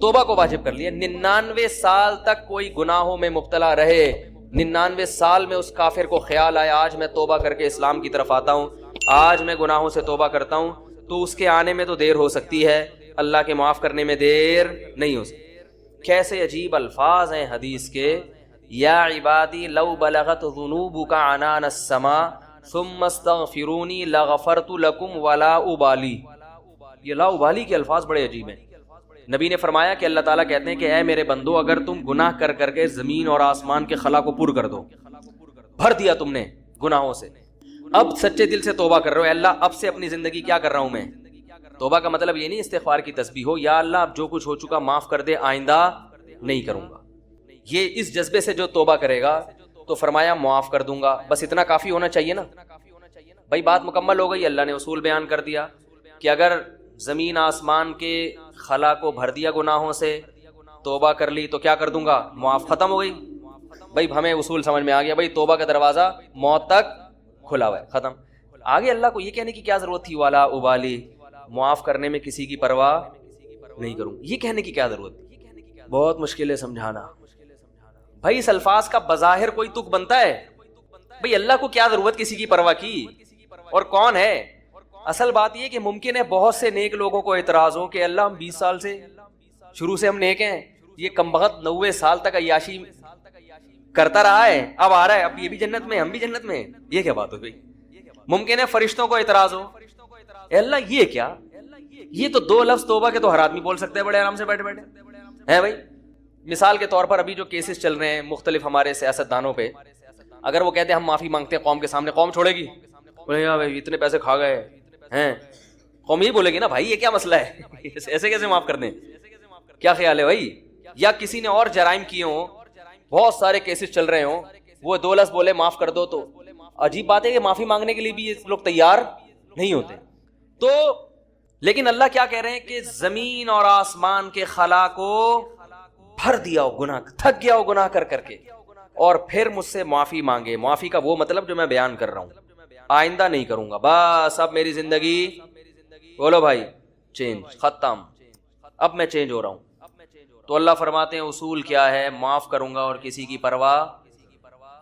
توبہ کو واجب کر لیا. 99 سال تک کوئی گناہوں میں مبتلا رہے, 99 سال میں اس کافر کو خیال آیا آج میں توبہ کر کے اسلام کی طرف آتا ہوں, آج میں گناہوں سے توبہ کرتا ہوں, تو اس کے آنے میں تو دیر ہو سکتی ہے, اللہ کے معاف کرنے میں دیر نہیں ہو سکتی. کیسے عجیب الفاظ ہیں حدیث کے, یا عبادی لو بلغت ذنوبک عنان السماء ثم استغفرونی لغفرت لکم ولا ابالی. یہ لا ابالی کے الفاظ بڑے عجیب ہیں. نبی نے فرمایا کہ اللہ تعالیٰ کہتے ہیں کہ اے میرے بندو, اگر تم گناہ کر کر کے زمین اور آسمان کے خلا کو پر کر دو, بھر دیا تم نے گناہوں سے, اب سچے دل سے توبہ کر رہے ہو, اللہ اب سے اپنی زندگی کیا کر رہا ہوں میں. توبہ کا مطلب یہ نہیں استغفار کی تسبیح ہو, یا اللہ اب جو کچھ ہو چکا معاف کر دے, آئندہ نہیں کروں گا. یہ اس جذبے سے جو توبہ کرے گا تو فرمایا معاف کر دوں گا. بس اتنا کافی ہونا چاہیے نا بھائی, بات مکمل ہو گئی. اللہ نے اصول بیان کر دیا کہ اگر زمین آسمان کے خلا کو بھر دیا گناہوں سے, توبہ کر لی تو کیا کر دوں گا, معاف, ختم ہو گئی. بھائی ہمیں اصول سمجھ میں آ گیا, بھائی توبہ کا دروازہ موت تک کھلا ہوا ہے, ختم. آگے اللہ کو یہ کہنے کی کیا ضرورت تھی, والا ابالی, معاف کرنے میں کسی کی پرواہ نہیں کروں, یہ کہنے کی کیا ضرورت تھی. بہت مشکل ہے سمجھانا بھائی. اس الفاظ کا بظاہر کوئی تک بنتا ہے, بھئی اللہ کو کیا ضرورت کسی کی پرواہ کی, اور کون ہے. اصل بات یہ کہ ممکن ہے بہت سے نیک لوگوں کو اعتراض ہو کہ اللہ ہم 20 سال سے شروع سے ہم نیک ہیں, یہ کمبخت 90 سال تک عیاشی کرتا رہا ہے, اب آ رہا ہے, اب یہ بھی جنت میں ہم بھی جنت میں, یہ کیا بات ہو گئی. ممکن ہے فرشتوں کو اعتراض ہو, اے اللہ یہ کیا, یہ تو 2 لفظ توبہ کے تو ہر آدمی بول سکتے ہیں بڑے آرام سے بیٹھے بیٹھے ہیں. بھائی مثال کے طور پر ابھی جو کیسز چل رہے ہیں مختلف ہمارے سیاستدانوں پہ, اگر وہ کہتے ہیں ہم معافی مانگتے ہیں قوم کے سامنے, قوم چھوڑے گی؟ اتنے پیسے کھا گئے ہیں, قوم یہ بولے گی نا بھائی یہ کیا مسئلہ ہے, ایسے کیسے معاف کر دیں, کیا خیال ہے بھائی. یا کسی نے اور جرائم کیے ہوں, بہت سارے کیسز چل رہے ہوں, وہ 2 لفظ بولے معاف کر دو, تو عجیب بات ہے کہ معافی مانگنے کے لیے بھی یہ لوگ تیار نہیں ہوتے. تو لیکن اللہ کیا کہہ رہے ہیں کہ زمین اور آسمان کے خلا کو بھر دیا ہو گناہ, تھک گیا ہو گناہ کر کر کے, اور پھر مجھ سے معافی مانگے. معافی کا وہ مطلب جو میں بیان کر رہا ہوں, آئندہ نہیں کروں گا, بس اب میری زندگی, بولو بھائی, چینج, ختم, اب میں چینج ہو رہا ہوں. تو اللہ فرماتے ہیں اصول کیا ہے, معاف کروں گا اور کسی کی پرواہ,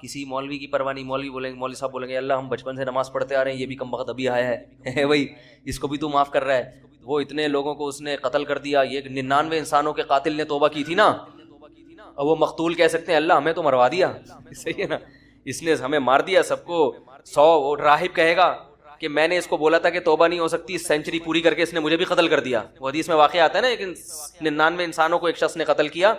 کسی مولوی کی پرواہ نہیں. مولوی بولیں گے, مولوی صاحب بولیں گے اللہ ہم بچپن سے نماز پڑھتے آ رہے ہیں, یہ بھی کم وقت ابھی آیا ہے بھائی, اس کو بھی تو معاف کر رہا ہے. وہ اتنے لوگوں کو اس نے قتل کر دیا, یہ 99 انسانوں کے قاتل نے توبہ کی تھی نا, اور وہ مقتول کہہ سکتے ہیں اللہ ہمیں تو مروا دیا, صحیح ہے نا, اس نے ہمیں مار دیا سب کو. 100 راہب کہے گا کہ میں نے اس کو بولا تھا کہ توبہ نہیں ہو سکتی, سینچری پوری کر کے اس نے مجھے بھی قتل کر دیا. وہ حدیث میں واقعہ آتا ہے نا, لیکن 99 انسانوں کو ایک شخص نے قتل کیا,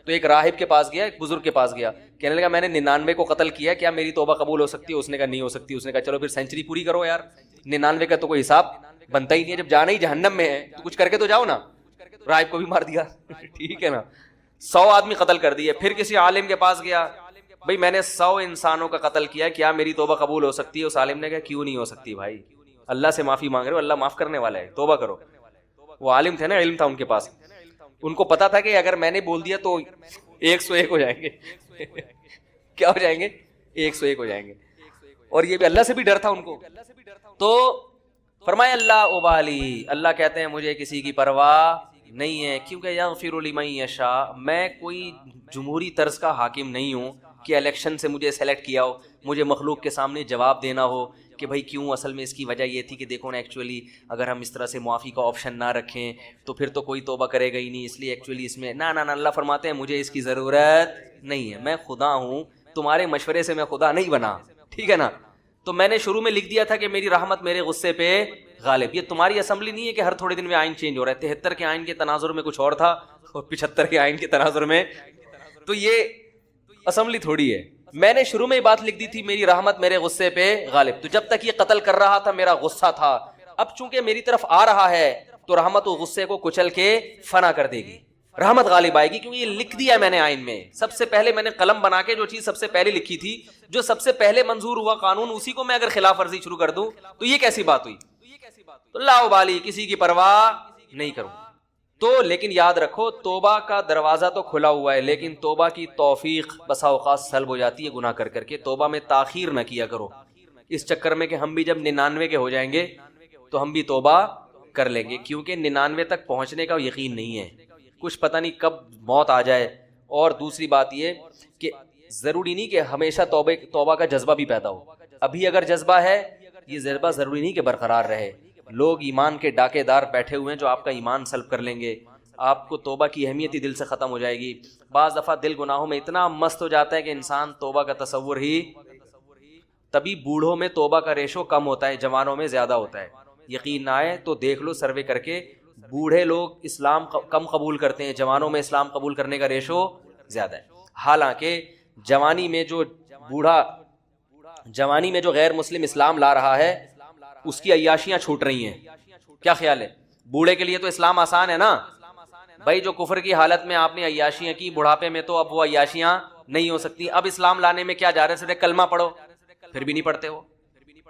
تو ایک راہب کے پاس گیا, ایک بزرگ کے پاس گیا, کہنے لگا میں نے 99 کو قتل کیا, کیا میری توبہ قبول ہو سکتی ہے؟ اس نے کہا نہیں ہو سکتی. اس نے کہا چلو پھر سینچری پوری کرو یار, 99 کا تو کوئی حساب بنتا ہی نہیں ہے, جب جانا ہی جہنم میں ہے تو کچھ کر کے تو جاؤ نا. راہب کو بھی مار دیا, ٹھیک ہے نا, 100 آدمی قتل کر دیے. پھر کسی عالم کے پاس گیا, بھئی میں نے 100 انسانوں کا قتل کیا, کیا میری توبہ قبول ہو سکتی ہے؟ اس عالم نے کہا کیوں نہیں ہو سکتی بھائی, اللہ سے معافی مانگ رہے ہو, اللہ معاف کرنے والا ہے, توبہ کرو. وہ عالم تھے نا, علم تھا ان کے پاس, ان کو پتا تھا کہ اگر میں نے بول دیا تو 101 ہو جائیں گے. کیا ہو جائیں گے؟ 101 ہو جائیں گے. اور یہ بھی اللہ سے بھی ڈر تھا ان کو. تو فرمایا اللہ ابالی, اللہ کہتے ہیں مجھے کسی کی پرواہ نہیں ہے, کیونکہ یغفر لمن یشاء, میں کوئی جمہوری طرز کا حاکم نہیں ہوں کہ الیکشن سے مجھے سلیکٹ کیا ہو, مجھے مخلوق کے سامنے جواب دینا ہو کہ بھائی کیوں. اصل میں اس کی وجہ یہ تھی کہ دیکھو نا, ایکچولی اگر ہم اس طرح سے معافی کا آپشن نہ رکھیں تو پھر تو کوئی توبہ کرے گا ہی نہیں, اس لیے ایکچولی اس میں نہ. اللہ فرماتے ہیں مجھے اس کی ضرورت نہیں ہے, میں خدا ہوں, تمہارے مشورے سے میں خدا نہیں بنا, ٹھیک ہے نا. تو میں نے شروع میں لکھ دیا تھا کہ میری رحمت میرے غصے پہ غالب. یہ تمہاری اسمبلی نہیں ہے کہ ہر تھوڑے دن میں آئین چینج ہو رہا ہے. 73 کے آئین کے تناظر میں کچھ اور تھا, اور 75 کے آئین کے تناظر میں, تو یہ اسمبلی تھوڑی ہے. میں نے شروع میں یہ بات لکھ دی تھی میری رحمت میرے غصے پہ غالب. تو جب تک یہ قتل کر رہا تھا میرا غصہ تھا, اب چونکہ میری طرف آ رہا ہے تو رحمت و غصے کو کچل کے فنا کر دے گی, رحمت غالب آئے گی, کیونکہ یہ لکھ دیا میں نے آئین میں. سب سے پہلے میں نے قلم بنا کے جو چیز سب سے پہلے لکھی تھی, جو سب سے پہلے منظور ہوا قانون, اسی کو میں اگر خلاف ورزی شروع کر دوں تو یہ کیسی بات ہوئی. تو لا ابالی, کسی کی پرواہ نہیں کروں. تو لیکن یاد رکھو توبہ کا دروازہ تو کھلا ہوا ہے, لیکن توبہ کی توفیق بسا اوقات سلب ہو جاتی ہے گناہ کر کر کے. توبہ میں تاخیر نہ کیا کرو اس چکر میں کہ ہم بھی جب 99 کے ہو جائیں گے تو ہم بھی توبہ کر لیں گے, کیونکہ 99 تک پہنچنے کا یقین نہیں ہے. کچھ پتہ نہیں کب موت آ جائے. اور دوسری بات یہ کہ ضروری نہیں کہ ہمیشہ توبہ کا جذبہ بھی پیدا ہو. ابھی اگر جذبہ ہے, یہ جذبہ ضروری نہیں کہ برقرار رہے. لوگ ایمان کے ڈاکے دار بیٹھے ہوئے ہیں جو آپ کا ایمان سلب کر لیں گے, آپ کو توبہ کی اہمیت ہی دل سے ختم ہو جائے گی. بعض دفعہ دل گناہوں میں اتنا مست ہو جاتا ہے کہ انسان توبہ کا تصور ہی, تبھی بوڑھوں میں توبہ کا ریشو کم ہوتا ہے, جوانوں میں زیادہ ہوتا ہے. یقین نہ آئے تو دیکھ لو سروے کر کے, بوڑھے لوگ اسلام کم قبول کرتے ہیں, جوانوں میں اسلام قبول کرنے کا ریشو زیادہ ہے. حالانکہ جوانی میں جو غیر مسلم اسلام لا رہا ہے اس کی عیاشیاں چھوٹ رہی ہیں. کیا خیال ہے؟ بوڑھے کے لیے تو اسلام آسان ہے نا بھائی. جو کفر کی حالت میں آپ نے عیاشیاں کی, بڑھاپے میں تو اب وہ عیاشیاں نہیں ہو سکتی. اب اسلام لانے میں کیا جا رہے ہیں, صرف کلمہ پڑھو, پھر بھی نہیں پڑھتے ہو.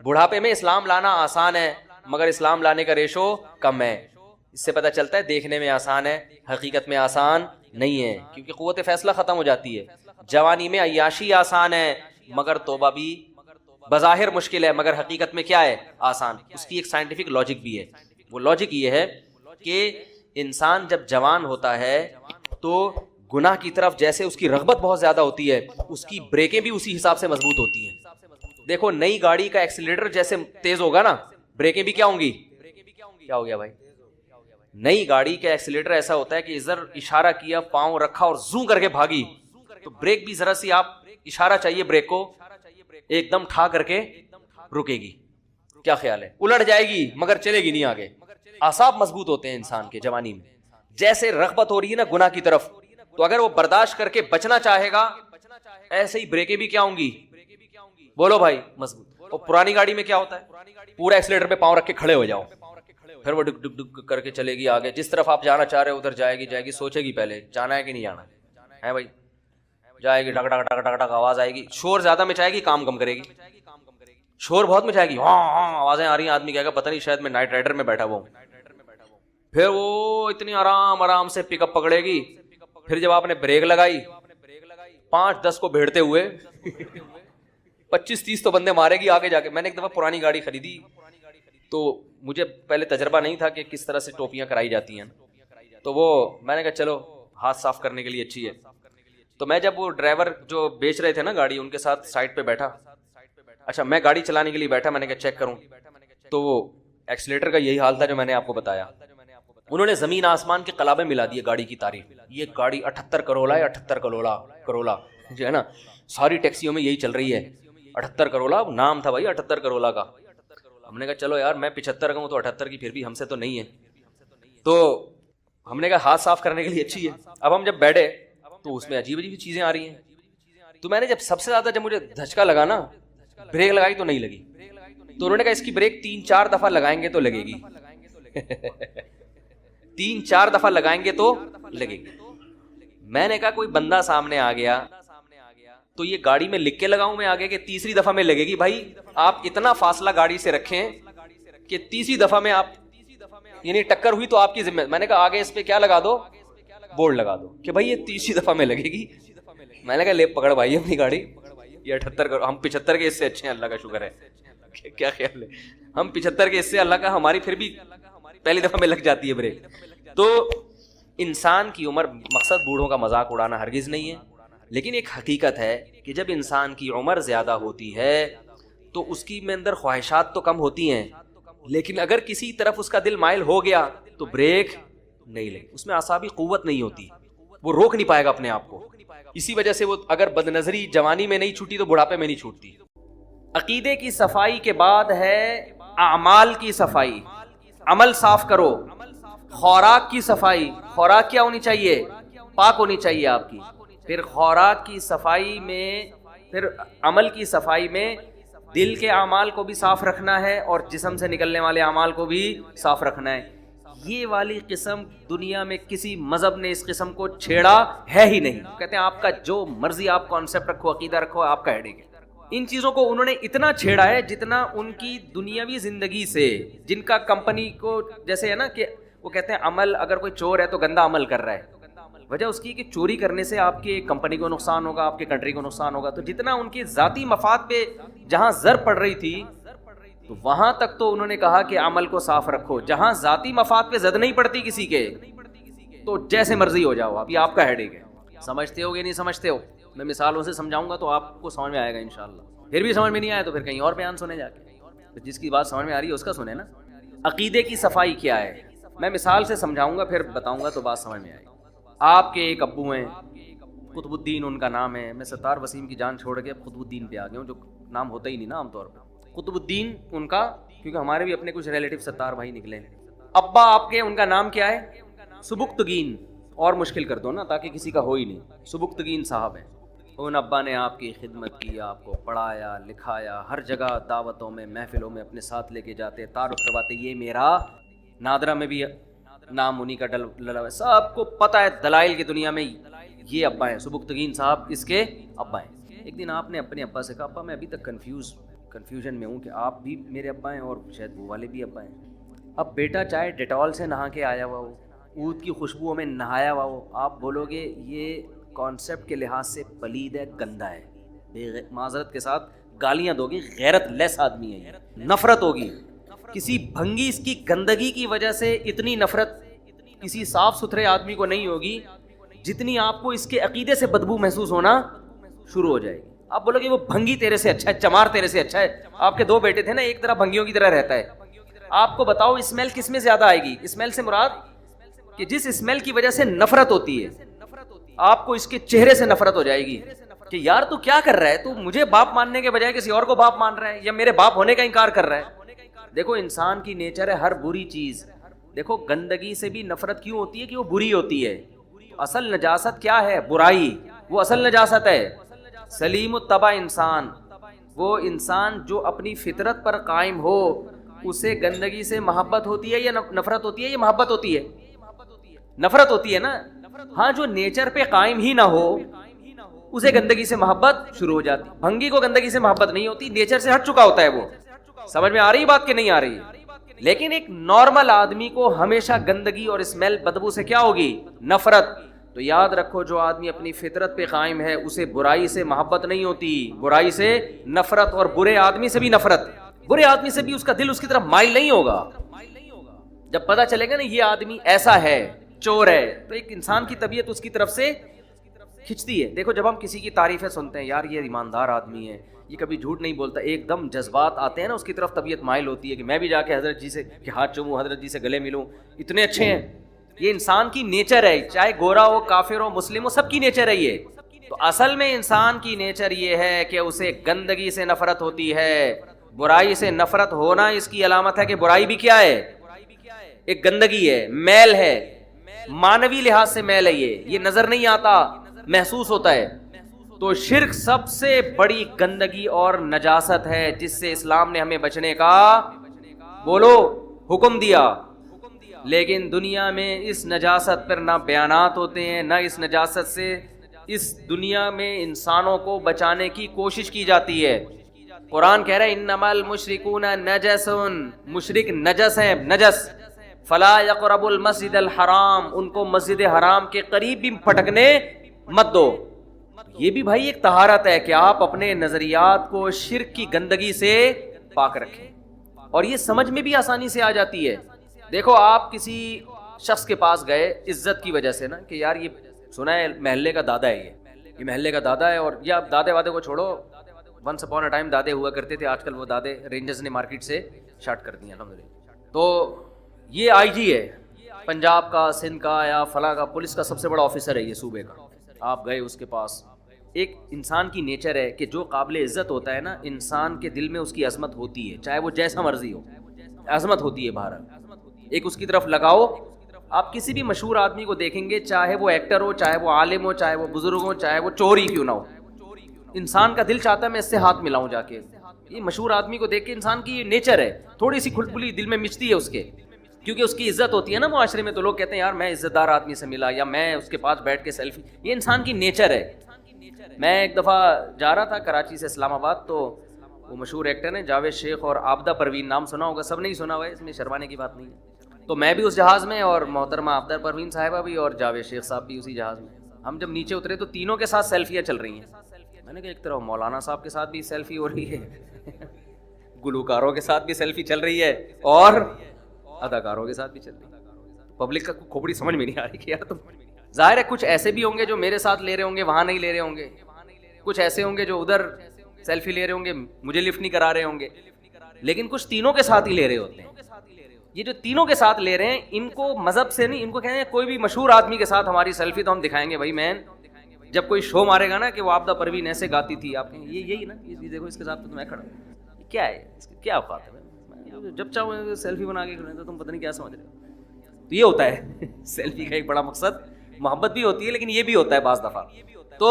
بڑھاپے میں اسلام لانا آسان ہے مگر اسلام لانے کا ریشو کم ہے. اس سے پتہ چلتا ہے دیکھنے میں آسان ہے, حقیقت میں آسان نہیں ہے, کیونکہ قوت فیصلہ ختم ہو جاتی ہے. جوانی میں عیاشی آسان ہے مگر توبہ بھی بظاہر مشکل ہے, مگر حقیقت میں کیا ہے, آسان. اس کی ایک سائنٹیفک لاجک بھی ہے. وہ لاجک یہ ہے کہ انسان جب جوان ہوتا ہے تو گناہ کی طرف جیسے اس کی رغبت بہت زیادہ ہوتی ہے, اس کی بریکیں بھی اسی حساب سے مضبوط ہوتی ہیں. دیکھو نئی گاڑی کا ایکسیلیٹر جیسے تیز ہوگا نا, بریکیں بھی کیا ہوں گی, کیا ہو گیا بھائی, نئی گاڑی کا ایکسیلیٹر ایسا ہوتا ہے کہ ادھر اشارہ کیا, پاؤں رکھا اور زوں کر کے بھاگی, تو بریک بھی ذرا سی آپ اشارہ چاہیے بریک کو, ایک دم ٹھا کر کے رکے گی. کیا خیال ہے, الٹ جائے گی مگر چلے گی نہیں آگے. اعصاب مضبوط ہوتے ہیں انسان کے جوانی میں. جیسے رغبت ہو رہی ہے نا گناہ کی طرف, تو اگر وہ برداشت کر کے بچنا چاہے گا, ایسے ہی بریکیں بھی کیا ہوں گی, بولو بھائی, مضبوط. اور پرانی گاڑی میں کیا ہوتا ہے, پورا ایکسیلیٹر پہ پاؤں رکھ کے کھڑے ہو جاؤ, پھر وہ ڈک ڈک ڈک کر کے چلے گی آگے. جس طرف آپ جانا چاہ رہے ہو ادھر جائے گی, سوچے گی پہلے جانا ہے کہ نہیں جانا ہے بھائی, جائے گی, ڈک ڈک ڈک ڈک ڈک آواز آئے گی, شور زیادہ مچائے گی, کام کم کرے گی. شور بہت مچائے گی, ہاں آوازیں آ رہی ہیں, آدمی کہے گا پتہ نہیں شاید میں نائٹ رائڈر میں بیٹھا ہوا ہوں. پھر وہ اتنی آرام سے پک اپ پکڑے گی. پھر جب آپ نے بریک لگائی, 5-10 کو بھیڑتے ہوئے 25-30 تو بندے مارے گی آگے جا کے. میں نے ایک دفعہ پرانی گاڑی خریدی تو مجھے پہلے تجربہ نہیں تھا کہ کس طرح سے ٹوپیاں کرائی جاتی ہیں, تو وہ میں نے کہا چلو ہاتھ صاف کرنے کے لیے اچھی ہے. تو میں جب وہ ڈرائیور جو بیچ رہے تھے نا گاڑی, ان کے ساتھ سائڈ پہ بیٹھا, اچھا میں گاڑی چلانے کے لیے بیٹھا, میں نے کہا چیک کروں, تو وہ ایکسیلیٹر کا یہی حال تھا جو میں نے آپ کو بتایا. انہوں نے زمین آسمان کے قلابے ملا دیے گاڑی کی تعریف. یہ گاڑی 78 کروڑا ہے, 78 کروڑا جو ہے نا, ساری ٹیکسیوں میں یہی چل رہی ہے, 78 کروڑا نام تھا بھائی, 78 کروڑا کا. ہم نے کہا چلو یار میں 75 کا ہوں تو 78 کی پھر بھی ہم سے تو نہیں ہے. تو ہم نے کہا ہاتھ صاف کرنے کے لیے اچھی ہے. اب ہم جب بیٹھے تو اس میں عجیب عجیب چیزیں آ رہی ہیں. تو میں نے جب سب سے زیادہ جب مجھے دھچکا لگا نا, بریک لگائی تو نہیں لگی. تو انہوں نے کہا اس کی بریک 3-4 دفعہ لگائیں گے تو لگے گی 3-4 دفعہ لگائیں گے تو لگے گی. میں نے کہا کوئی بندہ سامنے آ گیا تو یہ گاڑی میں لکھ کے لگاؤں میں آگے کہ تیسری دفعہ میں لگے گی. بھائی آپ اتنا فاصلہ گاڑی سے رکھیں کہ تیسری دفعہ میں آپ یعنی ٹکر ہوئی تو آپ کی ذمہ. میں نے کہا آگے اس پہ کیا لگا دو, بورڈ لگا دو کہ بھائی یہ تیسری دفعہ میں لگے گی. میں نے کہا لے پکڑ بھائی اپنی گاڑی, یہ 78 ہم 75 کے اس سے اچھے ہیں, اللہ کا شکر ہے. کیا خیال ہے, ہم 75 کے اس سے, اللہ کا ہماری پھر بھی پہلی دفعہ میں لگ جاتی ہے بریک. تو انسان کی عمر, مقصد بوڑھوں کا مذاق اڑانا ہرگز نہیں ہے, لیکن ایک حقیقت ہے کہ جب انسان کی عمر زیادہ ہوتی ہے تو اس کی میں اندر خواہشات تو کم ہوتی ہیں, لیکن اگر کسی طرف اس کا دل مائل ہو گیا تو بریک نہیں لے, اس میں اعصابی قوت نہیں ہوتی, وہ روک نہیں پائے گا اپنے آپ کو. اسی وجہ سے وہ اگر بدنظری جوانی میں نہیں چھوٹی تو بڑھاپے میں نہیں چھوٹتی. عقیدے کی صفائی کے بعد ہے اعمال کی صفائی, عمل صاف کرو. خوراک کی صفائی, خوراک کیا ہونی چاہیے, پاک ہونی چاہیے آپ کی. پھر خوراک کی صفائی میں, پھر عمل کی صفائی میں دل کے اعمال کو بھی صاف رکھنا ہے اور جسم سے نکلنے والے اعمال کو بھی صاف رکھنا ہے. یہ والی قسم دنیا میں کسی مذہب نے اس قسم کو چھیڑا ہے ہی نہیں. کہتے ہیں آپ کا جو مرضی آپ کانسیپٹ رکھو, عقیدہ رکھو, آپ کا ہیڈیک ہے. ان چیزوں کو انہوں نے اتنا چھیڑا ہے جتنا ان کی دنیاوی زندگی سے, جن کا کمپنی کو جیسے ہے نا کہ وہ کہتے ہیں عمل, اگر کوئی چور ہے تو گندا عمل کر رہا ہے. وجہ اس کی کہ چوری کرنے سے آپ کی کمپنی کو نقصان ہوگا, آپ کی کنٹری کو نقصان ہوگا. تو جتنا ان کی ذاتی مفاد پہ جہاں زر پڑ رہی تھی تو وہاں تک تو انہوں نے کہا کہ عمل کو صاف رکھو. جہاں ذاتی مفاد پہ زد نہیں پڑتی کسی کے, تو جیسے مرضی ہو جاؤ آپ، یہ آپ کا ہیڈیک ہے. سمجھتے ہو کہ نہیں سمجھتے ہو؟ میں مثالوں سے سمجھاؤں گا تو آپ کو سمجھ میں آئے گا انشاءاللہ. پھر بھی سمجھ میں نہیں آیا تو پھر کہیں اور بیان سنے جا کے. جس کی بات سمجھ میں آ رہی ہے اس کا سنیں نا. عقیدے کی صفائی کیا ہے میں مثال سے سمجھاؤں گا، پھر بتاؤں گا تو بات سمجھ میں آئے گی. آپ کے ایک ابو ہیں، قطب الدین ان کا نام ہے. میں ستار وسیم کی جان چھوڑ کے قطب الدین پہ آ گیا ہوں، جو نام ہوتا ہی نہیں نا عام طور پہ. قطب الدین ان کا، کیونکہ ہمارے بھی اپنے کچھ ریلیٹیو ستار بھائی نکلے ہیں. ابا آپ کے ان کا نام کیا ہے؟ سبکتگین. اور مشکل کر دو نا تاکہ کسی کا ہو ہی نہیں. سبکتگین صاحب ہیں. ان ابا نے آپ کی خدمت کی، آپ کو پڑھایا لکھایا، ہر جگہ دعوتوں میں محفلوں میں اپنے ساتھ لے کے جاتے، تعارف کرواتے. یہ میرا نادرہ میں بھی نام انہی کا ڈلا ہوا ہے، سب کو پتہ ہے دلائل کی دنیا میں یہ ابا ہیں. سبکتگین صاحب اس کے ابا ہیں. ایک دن آپ نے اپنے ابا سے کہا ابا میں ابھی تک کنفیوژن میں ہوں کہ آپ بھی میرے ابا ہیں اور شاید وہ والے بھی ابا ہیں. اب بیٹا چاہے ڈیٹول سے نہا کے آیا ہوا ہو، اود کی خوشبوؤں میں نہایا ہوا ہو، آپ بولو گے یہ کانسیپٹ کے لحاظ سے پلید ہے، گندا ہے، معذرت کے ساتھ گالیاں دو گی، غیرت لیس آدمی ہے یہ، نفرت ہوگی. کسی بھنگی اس کی گندگی کی وجہ سے اتنی نفرت کسی صاف ستھرے آدمی کو نہیں ہوگی جتنی آپ کو اس کے عقیدے سے بدبو محسوس ہونا شروع ہو جائے گی. آپ بولو گے وہ بھنگی تیرے سے اچھا ہے، چمار تیرے سے اچھا ہے. آپ کے 2 بیٹے تھے نا، ایک طرح بھنگیوں کی طرح رہتا ہے. آپ کو بتاؤ اسمیل کس میں زیادہ آئے گی؟ اسمیل سے مراد کہ جس اسمیل کی وجہ سے نفرت ہوتی ہے، آپ کو اس کے چہرے سے نفرت ہو جائے گی کہ یار تو کیا کر رہا ہے، تو مجھے باپ ماننے کے بجائے کسی اور کو باپ مان رہا ہے، یا میرے باپ ہونے کا انکار کر رہا ہے. دیکھو انسان کی نیچر ہے ہر بری چیز. دیکھو گندگی سے بھی نفرت کیوں ہوتی ہے کہ وہ بری ہوتی ہے. اصل نجاست کیا ہے؟ برائی. وہ اصل نجاست ہے. سلیم الطبع انسان، وہ انسان جو اپنی فطرت پر قائم ہو، اسے گندگی سے محبت ہوتی ہے یا نفرت ہوتی ہے؟ یا محبت ہوتی ہے؟ نفرت ہوتی ہے نا. ہاں جو نیچر پہ قائم ہی نہ ہو اسے گندگی سے محبت شروع ہو جاتی. بھنگی کو گندگی سے محبت نہیں ہوتی، نیچر سے ہٹ چکا ہوتا ہے وہ. سمجھ میں آ رہی بات کہ نہیں آ رہی؟ لیکن ایک نارمل آدمی کو ہمیشہ گندگی اور اسمیل بدبو سے کیا ہوگی؟ نفرت. تو یاد رکھو جو آدمی اپنی فطرت پہ قائم ہے اسے برائی سے محبت نہیں ہوتی، برائی سے نفرت. اور برے آدمی سے بھی نفرت، برے آدمی سے بھی اس کا دل اس کی طرف مائل نہیں ہوگا. جب پتہ چلے گا نا یہ آدمی ایسا ہے، چور ہے، تو ایک انسان کی طبیعت اس کی طرف سے کھنچتی ہے. دیکھو جب ہم کسی کی تعریفیں سنتے ہیں، یار یہ ایماندار آدمی ہے، یہ کبھی جھوٹ نہیں بولتا، ایک دم جذبات آتے ہیں نا اس کی طرف، طبیعت مائل ہوتی ہے کہ میں بھی جا کے حضرت جی سے کہ ہاتھ چوموں، حضرت جی سے گلے ملوں، اتنے اچھے ہیں. یہ انسان کی نیچر ہے، چاہے گورا ہو، کافر ہو، مسلم ہو، سب کی نیچر ہے یہ. تو اصل میں انسان کی نیچر یہ ہے کہ اسے گندگی سے نفرت ہوتی ہے. برائی سے نفرت ہونا اس کی علامت ہے کہ برائی بھی کیا ہے؟ ایک گندگی ہے، میل ہے، مانوی لحاظ سے میل ہے. یہ نظر نہیں آتا، محسوس ہوتا ہے. تو شرک سب سے بڑی گندگی اور نجاست ہے جس سے اسلام نے ہمیں بچنے کا بولو حکم دیا. لیکن دنیا میں اس نجاست پر نہ بیانات ہوتے ہیں، نہ اس نجاست سے اس دنیا میں انسانوں کو بچانے کی کوشش کی جاتی ہے. قرآن کہہ رہا ہے انما المشرکون نجس، مشرک نجس ہیں، نجس. فلا یقربوا المسجد الحرام، ان کو مسجد حرام کے قریب بھی پھٹکنے مت دو. یہ بھی بھائی ایک طہارت ہے کہ آپ اپنے نظریات کو شرک کی گندگی سے پاک رکھیں. اور یہ سمجھ میں بھی آسانی سے آ جاتی ہے. دیکھو آپ کسی شخص کے پاس گئے عزت کی وجہ سے نا کہ یار یہ سنا ہے محلے کا دادا ہے، یہ محلے کا دادا ہے. اور یہ آپ دادے وادے کو چھوڑو، ونس اپون اے ٹائم دادے ہوا کرتے تھے، آج کل وہ دادے رینجرز نے مارکیٹ سے شارٹ کر دیے الحمدللہ. تو یہ آئی جی ہے پنجاب کا، سندھ کا، یا فلاں کا، پولیس کا سب سے بڑا آفیسر ہے یہ صوبے کا. آپ گئے اس کے پاس. ایک انسان کی نیچر ہے کہ جو قابل عزت ہوتا ہے نا، انسان کے دل میں اس کی عظمت ہوتی ہے، چاہے وہ جیسا مرضی ہو، عظمت ہوتی ہے باہر. ایک اس کی طرف لگاؤ. آپ کسی بھی مشہور آدمی کو دیکھیں گے، چاہے وہ ایکٹر ہو، چاہے وہ عالم ہو، چاہے وہ بزرگ ہو، چاہے وہ چور ہی کیوں نہ ہو، انسان کا دل چاہتا ہے میں اس سے ہاتھ ملاؤں جا کے. یہ مشہور آدمی کو دیکھ کے انسان کی یہ نیچر ہے، تھوڑی سی کھلبلی دل میں مچتی ہے اس کے، کیونکہ اس کی عزت ہوتی ہے نا معاشرے میں. تو لوگ کہتے ہیں یار میں عزت دار آدمی سے ملا، یا میں اس کے پاس بیٹھ کے سیلفی. یہ انسان کی نیچر ہے. میں ایک دفعہ جا رہا تھا کراچی سے اسلام آباد، تو وہ مشہور ایکٹر ہیں جاوید شیخ اور عابدہ پروین، نام سنا ہوگا، سب نہیں سنا ہوا ہے، اس میں شرمانے کی بات نہیں ہے. تو میں بھی اس جہاز میں، اور محترمہ عابدہ پروین صاحبہ بھی، اور جاوید شیخ صاحب بھی اسی جہاز میں. ہم جب نیچے اترے تو تینوں کے ساتھ سیلفیاں چل رہی ہیں. میں نے کہا ایک طرف مولانا صاحب کے ساتھ بھی سیلفی ہو رہی ہے، گلوکاروں کے ساتھ بھی سیلفی چل رہی ہے، اور اداکاروں کے ساتھ بھی چل رہی ہے. پبلک کا کھوپڑی سمجھ میں نہیں آ رہی کہ یار تم, ظاہر ہے کچھ ایسے بھی ہوں گے جو میرے ساتھ لے رہے ہوں گے, وہاں نہیں لے رہے ہوں گے, کچھ ایسے ہوں گے جو ادھر سیلفی لے رہے ہوں گے, مجھے لفٹ نہیں کرا رہے ہوں گے, لیکن کچھ تینوں کے ساتھ ہی لے رہے ہوتے ہیں. یہ جو تینوں کے ساتھ لے رہے ہیں ان کو مذہب سے نہیں, ان کو کہتے ہیں کوئی بھی مشہور آدمی کے ساتھ ہماری سیلفی تو ہم دکھائیں گے. بھائی مین جب کوئی شو مارے گا نا کہ وہ آبدہ پروین ایسے گاتی تھی, آپ کہیں یہی نا, یہ دیکھو اس کے ساتھ تو میں کھڑا ہوں, کیا ہے اس کی کیا اوقات ہے, جب چاہو سیلفی بنا کے کھڑے تو تم پتہ نہیں کیا سمجھ رہے ہو. تو یہ ہوتا ہے سیلفی کا ایک بڑا مقصد, محبت بھی ہوتی ہے لیکن یہ بھی ہوتا ہے بعض دفعہ. تو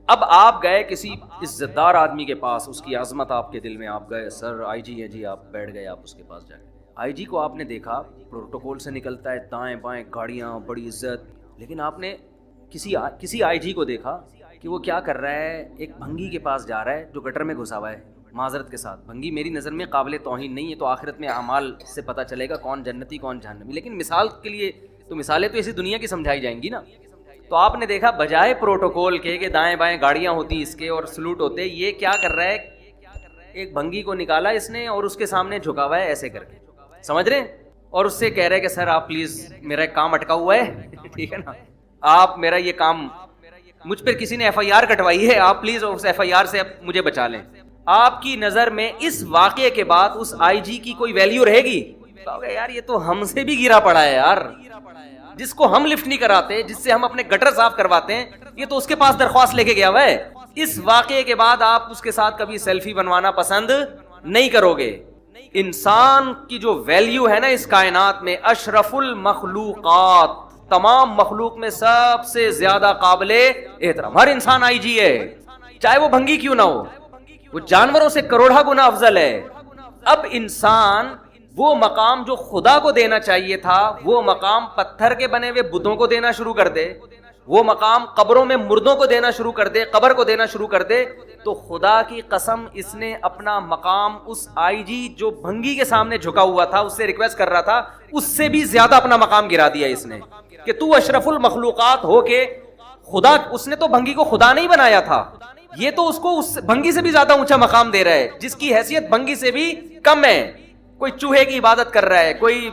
اب آپ گئے کسی عزت دار آدمی کے پاس, اس کی عظمت آپ کے دل میں, آپ گئے سر آئی جی ہے جی, آپ بیٹھ گئے, آپ اس کے پاس جائیں. آئی جی کو آپ نے دیکھا پروٹوکول سے نکلتا ہے, دائیں بائیں گاڑیاں, بڑی عزت, لیکن آپ نے کسی آئی جی کو دیکھا کہ وہ کیا کر رہا ہے, ایک بھنگی کے پاس جا رہا ہے جو گٹر میں گھسا ہوا ہے. معذرت کے ساتھ, بھنگی میری نظر میں قابل توہین نہیں ہے, تو آخرت میں اعمال سے پتہ چلے گا کون جنتی کون جہنمی, لیکن مثال کے لیے تو مثالیں تو اسی دنیا کی سمجھائی جائیں گی نا. تو آپ نے دیکھا بجائے پروٹوکول کے کہ دائیں بائیں گاڑیاں ہوتی اس کے اور سلوٹ ہوتے, یہ کیا کر رہا ہے, ایک بھنگی کو نکالا اس نے اور اس کے سامنے جھکا ہوا ہے ایسے کر کے, سمجھ رہے ہیں, اور اس سے کہہ رہے کہ سر آپ پلیز میرا ایک کام اٹکا ہوا ہے, ٹھیک ہے نا, آپ میرا یہ کام, مجھ پر کسی نے ایف آئی آر کٹوائی ہے, آپ پلیز اس ایف آئی آر سے مجھے بچا لیں. آپ کی نظر میں اس واقعے کے بعد اس آئی جی کی کوئی ویلیو رہے گی؟ یار یہ تو ہم سے بھی گرا پڑا ہے یار, جس کو ہم لفٹ نہیں کراتے, جس سے ہم اپنے گٹر صاف کرواتے ہیں, یہ تو اس کے پاس درخواست لے کے گیا ہوا ہے. اس واقعے کے بعد آپ اس کے ساتھ کبھی سیلفی بنوانا پسند نہیں کرو گے. انسان کی جو ویلیو ہے نا اس کائنات میں, اشرف المخلوقات, تمام مخلوق میں سب سے زیادہ قابل احترام ہر انسان آئی جی ہے, چاہے وہ بھنگی کیوں نہ ہو, وہ جانوروں سے کروڑا گنا افضل ہے. اب انسان وہ مقام جو خدا کو دینا چاہیے تھا, وہ مقام پتھر کے بنے ہوئے بتوں کو دینا شروع کر دے, وہ مقام قبروں میں مردوں کو دینا شروع کر دے, قبر کو دینا شروع کر دے, تو خدا کی قسم اس نے اپنا مقام اس آئی جی جو بھنگی کے سامنے جھکا ہوا تھا, اس سے ریکویسٹ کر رہا تھا, اس سے بھی زیادہ اپنا مقام گرا دیا اس نے, کہ تو اشرف المخلوقات ہو کے خدا, اس نے تو بھنگی کو خدا نہیں بنایا تھا, یہ تو اس کو اس بھنگی سے بھی زیادہ اونچا مقام دے رہا ہے, جس کی حیثیت بھنگی سے بھی کم ہے. کوئی چوہے کی عبادت کر رہا ہے, کوئی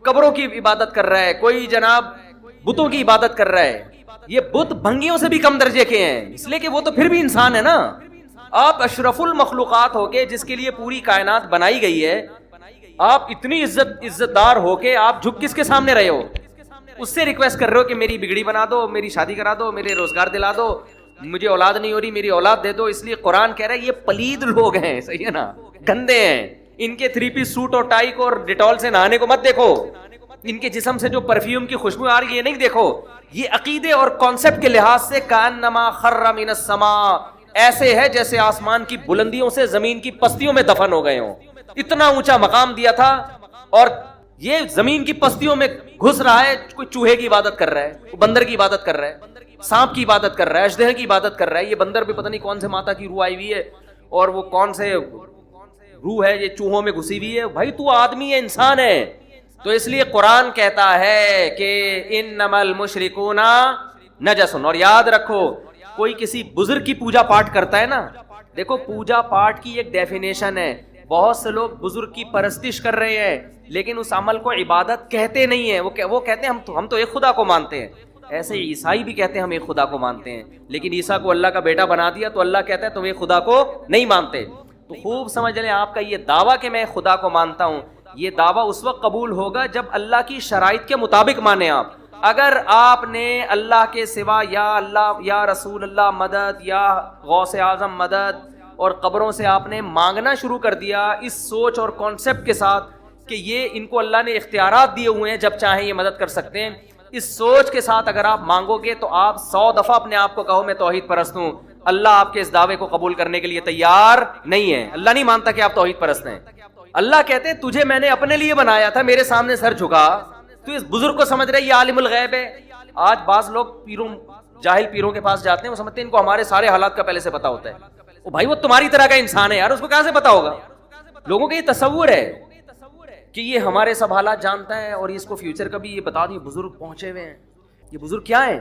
قبروں کی عبادت کر رہا ہے, کوئی جناب بتوں کی عبادت کر رہا ہے. یہ بت بھنگیوں سے بھی کم درجے کے ہیں, اس لیے کہ وہ تو پھر بھی انسان ہے نا. آپ اشرف المخلوقات ہو کے, جس کے لیے پوری کائنات بنائی گئی ہے, آپ اتنی عزت دار ہو کے آپ جھک کس کے سامنے رہے ہو, اس سے ریکویسٹ کر رہے ہو کہ میری بگڑی بنا دو, میری شادی کرا دو, میرے روزگار دلا دو, مجھے اولاد نہیں ہو رہی میری اولاد دے دو. اس لیے قرآن کہہ رہا ہے یہ پلید لوگ ہیں, صحیح ہے نا, گندے ہیں, ان کے 3 پیس سوٹ اور ٹائی کو اور ڈیٹول سے نہانے کو مت دیکھو, ان کے جسم سے جو پرفیوم کی خوشبو آ رہی ہے یہ نہیں دیکھو. یہ عقیدے اور کانسیپٹ کے لحاظ سے کانما خر من السماء, ایسے ہے جیسے آسمان کی بلندیوں سے زمین کی پستیوں میں دفن ہو گئے ہوں. اتنا اونچا مقام دیا تھا, اور یہ زمین کی پستیوں میں گھس رہا ہے, کوئی چوہے کی عبادت کر رہا ہے, کوئی بندر کی عبادت کر رہا ہے, سانپ کی عبادت کر رہا ہے, اژدہے کی عبادت کر رہا ہے. یہ بندر بھی پتہ نہیں کون سے ماتا کی روح آئی ہوئی ہے, اور وہ کون سے روح ہے یہ چوہوں میں گھسی ہوئی ہے. بھائی تو آدمی ہے, انسان ہے. تو اس لیے قرآن کہتا ہے کہ انما المشرکون نجس. اور یاد رکھو, کوئی کسی بزرگ کی پوجا پاٹ کرتا ہے نا, دیکھو پوجا پاٹ کی ایک ڈیفینیشن ہے. بہت سے لوگ بزرگ کی پرستش کر رہے ہیں لیکن اس عمل کو عبادت کہتے نہیں ہیں. وہ کہتے ہیں ہم تو ایک خدا کو مانتے ہیں. ایسے عیسائی بھی کہتے ہیں ہم ایک خدا کو مانتے ہیں, لیکن عیسیٰ کو اللہ کا بیٹا بنا دیا تو اللہ کہتا ہے تم ایک خدا کو نہیں مانتے. تو خوب سمجھ لیں, آپ کا یہ دعویٰ کہ میں خدا کو مانتا ہوں, یہ دعویٰ اس وقت قبول ہوگا جب اللہ کی شرائط کے مطابق مانیں آپ. اگر آپ نے اللہ کے سوا یا اللہ یا رسول اللہ مدد یا غوث اعظم مدد اور قبروں سے آپ نے مانگنا شروع کر دیا اس سوچ اور کانسیپٹ کے ساتھ کہ یہ ان کو اللہ نے اختیارات دیے ہوئے ہیں, جب چاہیں یہ مدد کر سکتے ہیں, اس سوچ کے ساتھ اگر آپ مانگو گے تو آپ 100 دفعہ اپنے آپ کو کہو میں توحید پرست ہوں, اللہ آپ کے اس دعوے کو قبول کرنے کے لیے تیار نہیں ہے. اللہ نہیں مانتا کہ آپ توحید پرست ہیں. اللہ کہتے ہیں تجھے میں نے اپنے لیے بنایا تھا, میرے سامنے سر جھکا, تو اس بزرگ کو سمجھ رہے یہ عالم الغیب ہے. آج بعض لوگ جاہل پیروں کے پاس جاتے ہیں, وہ سمجھتے ہیں ان کو ہمارے سارے حالات کا پہلے سے پتا ہوتا ہے. او بھائی وہ تمہاری طرح کا انسان ہے یار, اس کو کہاں سے پتا ہوگا. لوگوں کا یہ تصور ہے کہ یہ ہمارے سب حالات جانتا ہے اور اس کو فیوچر کا بھی یہ بتا دیں. بزرگ پہنچے ہوئے ہیں, یہ بزرگ کیا ہے؟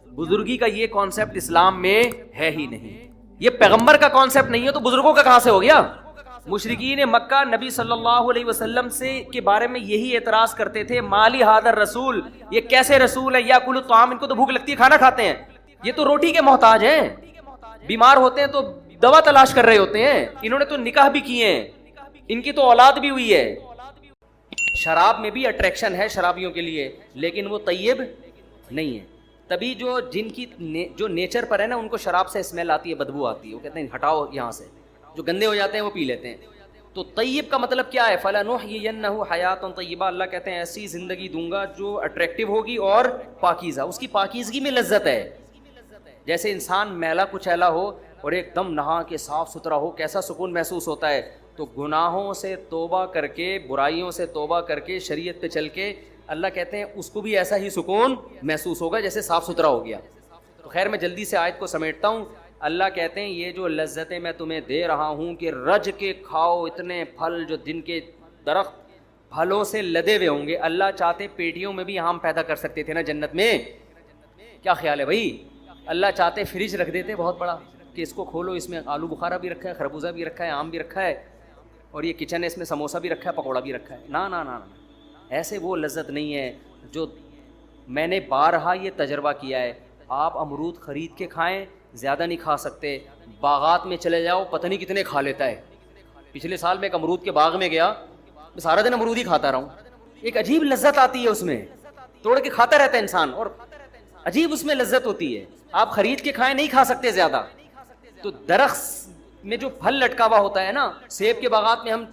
بزرگی کا یہ کانسیپٹ اسلام میں ہے ہی نہیں. یہ پیغمبر کا کانسیپٹ نہیں ہے تو بزرگوں کا کہاں سے ہو گیا؟ مشرکین مکہ نبی صلی اللہ علیہ وسلم سے کے بارے میں یہی اعتراض کرتے تھے، مالی حاضر رسول، یہ کیسے رسول ہے، یاکل الطعام، ان کو تو بھوک لگتی ہے کھانا کھاتے ہیں، یہ تو روٹی کے محتاج ہیں، بیمار ہوتے ہیں تو دوا تلاش کر رہے ہوتے ہیں، انہوں نے تو نکاح بھی کیے ہیں، ان کی تو اولاد بھی ہوئی ہے۔ شراب میں بھی اٹریکشن ہے شرابیوں کے لیے، لیکن وہ طیب نہیں ہے۔ تبھی جو جن کی جو نیچر پر ہے نا، ان کو شراب سے اسمیل آتی ہے، بدبو آتی ہے، وہ کہتے ہیں ہٹاؤ یہاں سے، جو گندے ہو جاتے ہیں وہ پی لیتے ہیں۔ تو طیب کا مطلب کیا ہے؟ فَلَنُحْيِيَنَّهُ حَيَاةً طَيِّبَةً، اللہ کہتے ہیں ایسی زندگی دوں گا جو اٹریکٹیو ہوگی اور پاکیزہ، اس کی پاکیزگی میں لذت ہے۔ جیسے انسان میلا کچیلا ہو اور ایک دم نہا کے صاف ستھرا ہو، کیسا سکون محسوس ہوتا ہے۔ تو گناہوں سے توبہ کر کے، برائیوں سے توبہ کر کے، شریعت پہ چل کے، اللہ کہتے ہیں اس کو بھی ایسا ہی سکون محسوس ہوگا جیسے صاف ستھرا ہو گیا۔ تو خیر میں جلدی سے آیت کو سمیٹتا ہوں۔ اللہ کہتے ہیں یہ جو لذتیں میں تمہیں دے رہا ہوں کہ رج کے کھاؤ، اتنے پھل جو جن کے درخت پھلوں سے لدے ہوئے ہوں گے۔ اللہ چاہتے پیٹیوں میں بھی آم پیدا کر سکتے تھے نا جنت میں، کیا خیال ہے بھائی؟ اللہ چاہتے فریج رکھ دیتے بہت بڑا کہ اس کو کھولو، اس میں آلو بخارا بھی رکھا ہے، خربوزہ بھی رکھا ہے، آم بھی رکھا ہے، اور یہ کچن ہے اس میں سموسہ بھی رکھا ہے، پکوڑا بھی رکھا ہے۔ نا نا نا، ایسے وہ لذت نہیں ہے جو میں نے بارہا یہ تجربہ کیا ہے۔ آپ امرود خرید کے کھائیں، زیادہ نہیں کھا سکتے، باغات میں چلے جاؤ پتہ نہیں کتنے کھا لیتا ہے۔ پچھلے سال میں ایک امرود کے باغ میں گیا، میں سارا دن امرود ہی کھاتا رہا ہوں، ایک عجیب لذت آتی ہے اس میں، توڑ کے کھاتا رہتا ہے انسان، اور عجیب اس میں لذت ہوتی ہے۔ آپ خرید کے کھائیں نہیں کھا سکتے زیادہ۔ تو درخت میں جو پھل لٹکا ہوا ہوتا ہے نا، سیب کے باغات میں ہم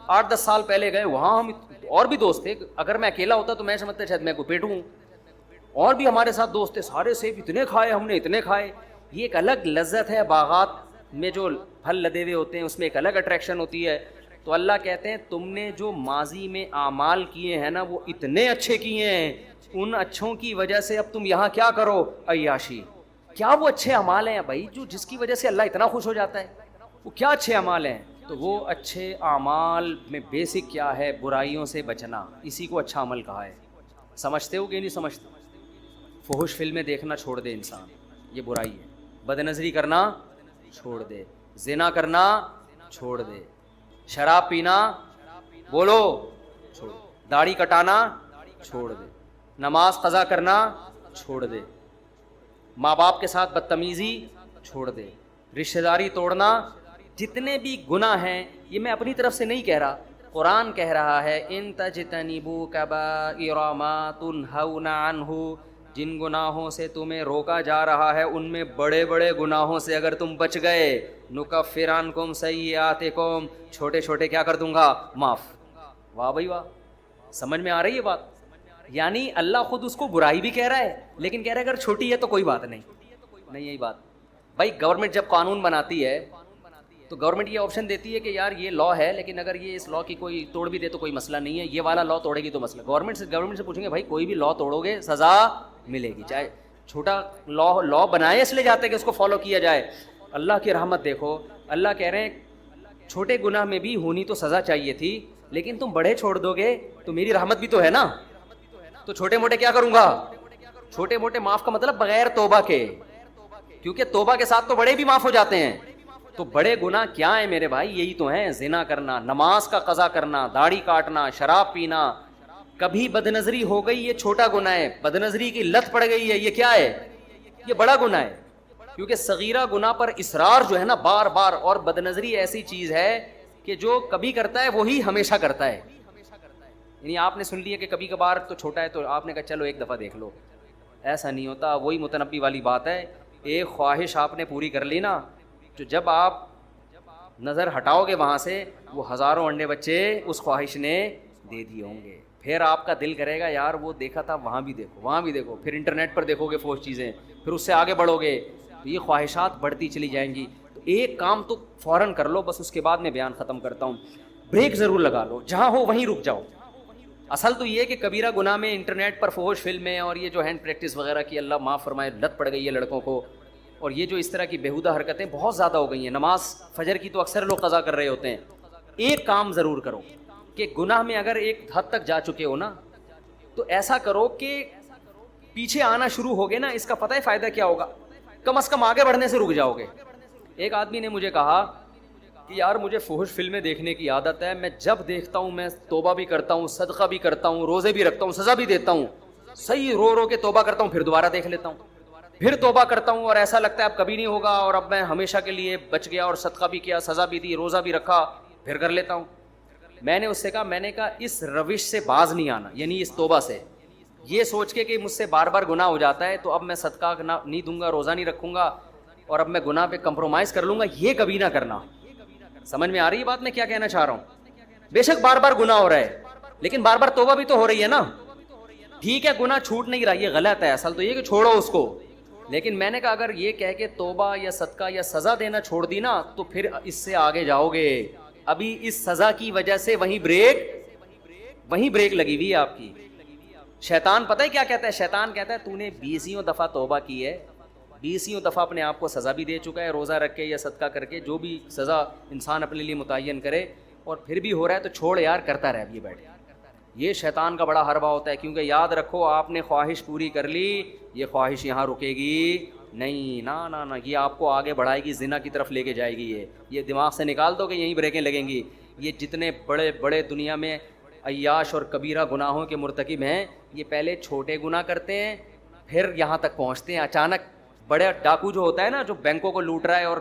8-10 سال پہلے گئے، وہاں ہم اور بھی دوست تھے، اگر میں اکیلا ہوتا تو میں سمجھتا شاید میں کو پیٹوں ہوں، اور بھی ہمارے ساتھ دوست تھے، سارے سیب اتنے کھائے ہم نے، اتنے کھائے۔ یہ ایک الگ لذت ہے، باغات میں جو پھل لدے ہوئے ہوتے ہیں اس میں ایک الگ اٹریکشن ہوتی ہے۔ تو اللہ کہتے ہیں تم نے جو ماضی میں اعمال کیے ہیں نا وہ اتنے اچھے کیے ہیں، ان اچھوں کی وجہ سے اب تم یہاں کیا کرو؟ عیاشی۔ کیا وہ اچھے اعمال ہیں بھائی جو جس کی وجہ سے اللہ اتنا خوش ہو جاتا ہے؟ وہ کیا اچھے اعمال ہیں؟ تو وہ اچھے اعمال میں بیسک کیا ہے؟ برائیوں سے بچنا، اسی کو اچھا عمل کہا ہے۔ سمجھتے ہو کہ نہیں سمجھتے؟ فحش فلمیں دیکھنا چھوڑ دے انسان، یہ برائی ہے۔ بد نظری کرنا چھوڑ دے، زنا کرنا چھوڑ دے، شراب پینا بولو چھوڑ، داڑھی کٹانا چھوڑ دے، نماز قضا کرنا چھوڑ دے، ماں باپ کے ساتھ بدتمیزی چھوڑ دے، رشتہ داری توڑنا، جتنے بھی گناہ ہیں، یہ میں اپنی طرف سے نہیں کہہ رہا، قرآن کہہ رہا ہے ان تجتنبوا کبائر ما تنہون عنہ، جن گناہوں سے تمہیں روکا جا رہا ہے ان میں بڑے بڑے گناہوں سے اگر تم بچ گئے، نکفر عنکم سیئاتکم، چھوٹے چھوٹے کیا کر دوں گا؟ معاف۔ واہ بھائی واہ، سمجھ میں آ رہی ہے بات؟ یعنی اللہ خود اس کو برائی بھی کہہ رہا ہے لیکن کہہ رہا ہے اگر چھوٹی ہے تو کوئی بات نہیں۔ یہی بات بھائی، گورنمنٹ جب قانون بناتی ہے تو گورنمنٹ یہ آپشن دیتی ہے کہ یار یہ لا ہے لیکن اگر یہ اس لا کی کوئی توڑ بھی دے تو کوئی مسئلہ نہیں ہے، یہ والا لا توڑے گی تو مسئلہ۔ گورنمنٹ سے پوچھیں گے بھائی کوئی بھی لا توڑو گے سزا ملے گی، چاہے چھوٹا لا بنائے اس لیے جاتے کہ اس کو فالو کیا جائے۔ اللہ کی رحمت دیکھو، اللہ کہہ رہے ہیں چھوٹے گناہ میں بھی ہونی تو سزا چاہیے تھی لیکن تم بڑے چھوڑ دو گے تو میری رحمت بھی تو ہے نا، تو چھوٹے موٹے کیا کروں گا؟ چھوٹے موٹے معاف کا مطلب بغیر توبہ کے، کیونکہ توبہ کے ساتھ تو بڑے بھی معاف ہو جاتے ہیں۔ تو بڑے گناہ کیا ہیں میرے بھائی؟ یہی تو ہیں، زنا کرنا، نماز کا قضا کرنا، داڑھی کاٹنا، شراب پینا، کبھی بد نظری ہو گئی یہ چھوٹا گناہ ہے، بد نظری کی لت پڑ گئی ہے یہ کیا ہے؟ یہ بڑا گناہ ہے، کیونکہ صغیرہ گناہ پر اصرار جو ہے نا بار بار، اور بد نظری ایسی چیز ہے کہ جو کبھی کرتا ہے وہی ہمیشہ کرتا ہے۔ یعنی آپ نے سن لیا کہ کبھی کبھار تو چھوٹا ہے تو آپ نے کہا چلو ایک دفعہ دیکھ لو، ایسا نہیں ہوتا۔ وہی متنبی والی بات ہے، ایک خواہش آپ نے پوری کر لی نا، جو جب آپ نظر ہٹاؤ گے وہاں سے وہ ہزاروں انڈے بچے اس خواہش نے دے دیے ہوں گے، پھر آپ کا دل کرے گا یار وہ دیکھا تھا وہاں بھی دیکھو، وہاں بھی دیکھو، پھر انٹرنیٹ پر دیکھو گے فوش چیزیں، پھر اس سے آگے بڑھو گے تو یہ خواہشات بڑھتی چلی جائیں گی۔ تو ایک کام تو فوراً کر لو، بس اس کے بعد میں بیان ختم کرتا ہوں، بریک ضرور لگا لو، جہاں ہو وہیں رک جاؤ۔ اصل تو یہ کہ کبیرہ گناہ میں انٹرنیٹ پر فحش فلمیں اور یہ جو ہینڈ پریکٹس وغیرہ کی اللہ معاف فرمائے لت پڑ گئی ہے لڑکوں کو، اور یہ جو اس طرح کی بیہودہ حرکتیں بہت زیادہ ہو گئی ہیں۔ نماز فجر کی تو اکثر لوگ قضا کر رہے ہوتے ہیں۔ ایک کام ضرور کرو کہ گناہ میں اگر ایک حد تک جا چکے ہو نا تو ایسا کرو کہ پیچھے آنا شروع ہو گے نا، اس کا پتہ ہے فائدہ کیا ہوگا؟ کم از کم آگے بڑھنے سے رک جاؤ گے۔ ایک آدمی نے مجھے کہا کہ یار مجھے فحش فلمیں دیکھنے کی عادت ہے, میں جب دیکھتا ہوں میں توبہ بھی کرتا ہوں, صدقہ بھی کرتا ہوں, روزے بھی رکھتا ہوں, سزا بھی دیتا ہوں, صحیح رو رو کے توبہ کرتا ہوں, پھر دوبارہ دیکھ لیتا ہوں, پھر توبہ کرتا ہوں اور ایسا لگتا ہے اب کبھی نہیں ہوگا اور اب میں ہمیشہ کے لیے بچ گیا اور صدقہ بھی کیا, سزا بھی دی, روزہ بھی رکھا, پھر کر لیتا ہوں. میں نے اس سے کہا اس روش سے باز نہیں آنا, یعنی اس توبہ سے, یہ سوچ کے کہ مجھ سے بار بار گناہ ہو جاتا ہے تو اب میں صدقہ نہیں دوں گا, روزہ نہیں رکھوں گا اور اب میں گناہ پہ کمپرومائز کر لوں گا, یہ کبھی نہ کرنا. سمجھ میں آ رہی ہے بات میں کیا کہنا چاہ رہا ہوں؟ بے شک بار بار گناہ ہو رہا ہے لیکن بار بار توبہ بھی تو ہو رہی ہے نا. ٹھیک ہے گناہ چھوٹ نہیں رہا, یہ غلط ہے, اصل تو یہ کہ چھوڑو اس کو, لیکن میں نے کہا اگر یہ کہہ کے توبہ یا صدقہ یا سزا دینا چھوڑ دی نا تو پھر اس سے آگے جاؤ گے. ابھی اس سزا کی وجہ سے وہیں بریک لگی ہوئی ہے آپ کی. شیطان پتہ ہے کیا کہتا ہے؟ شیطان کہتا ہے تو نے 20 دفعہ توبہ کی ہے, 20 دفعہ اپنے آپ کو سزا بھی دے چکا ہے, روزہ رکھ کے یا صدقہ کر کے جو بھی سزا انسان اپنے لیے متعین کرے, اور پھر بھی ہو رہا ہے تو چھوڑ یار, کرتا رہ ابھی بیٹھ. یہ شیطان کا بڑا حربہ ہوتا ہے, کیونکہ یاد رکھو آپ نے خواہش پوری کر لی, یہ خواہش یہاں رکے گی نہیں, نا یہ آپ کو آگے بڑھائے گی, زنا کی طرف لے کے جائے گی. یہ دماغ سے نکال دو کہ یہیں بریکیں لگیں گی. یہ جتنے بڑے بڑے دنیا میں عیاش اور کبیرہ گناہوں کے مرتکب ہیں, یہ پہلے چھوٹے گناہ کرتے ہیں پھر یہاں تک پہنچتے ہیں. اچانک بڑے ڈاکو جو ہوتا ہے نا, جو بینکوں کو لوٹ رہا ہے اور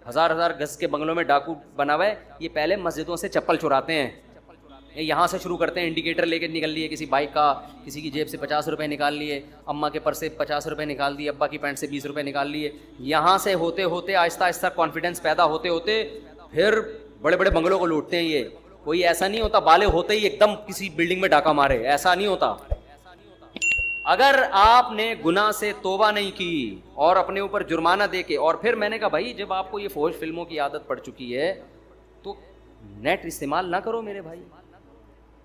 ہزار گز کے بنگلوں میں ڈاکو بنا ہوا ہے, یہ پہلے مسجدوں سے چپل چراتے ہیں, یہاں سے شروع کرتے ہیں, انڈیکیٹر لے کے نکل لیے کسی بائک کا, کسی کی جیب سے 50 روپے نکال لیے, اماں کے پرس سے 50 روپے نکال دیے, ابا کی پینٹ سے 20 روپے نکال لیے. یہاں سے ہوتے ہوتے آہستہ آہستہ کانفیڈنس پیدا ہوتے ہوتے پھر بڑے بڑے بنگلوں کو لوٹتے ہیں. یہ کوئی ایسا نہیں ہوتا بالغ ہوتے ہی ایک دم کسی بلڈنگ میں ڈاکہ مارے, ایسا نہیں ہوتا. اگر آپ نے گناہ سے توبہ نہیں کی اور اپنے اوپر جرمانہ دے کے, اور پھر میں نے کہا بھائی جب آپ کو یہ فحش فلموں کی عادت پڑ چکی ہے تو نیٹ استعمال نہ کرو میرے بھائی,